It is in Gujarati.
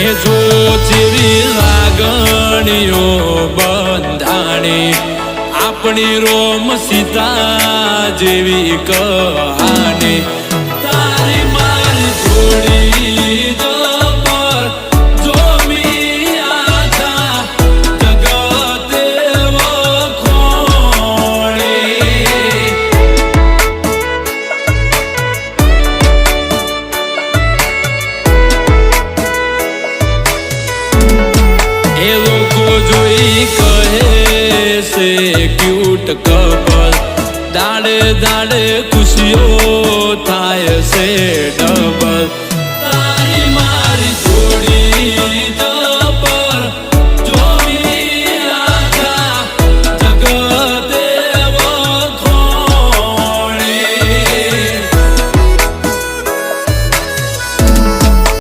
એ જો જેવી લાગણીઓ બંધાણી આપણી રોમ સીતા જેવી કહાની તારી મારી જોડી પર જોમી આખા જગતે વખોણી એ લોકો જોઈ કહે છે ક્યુટ કપલ દાડે દાડે ખુશીઓ થાય છે ડબલ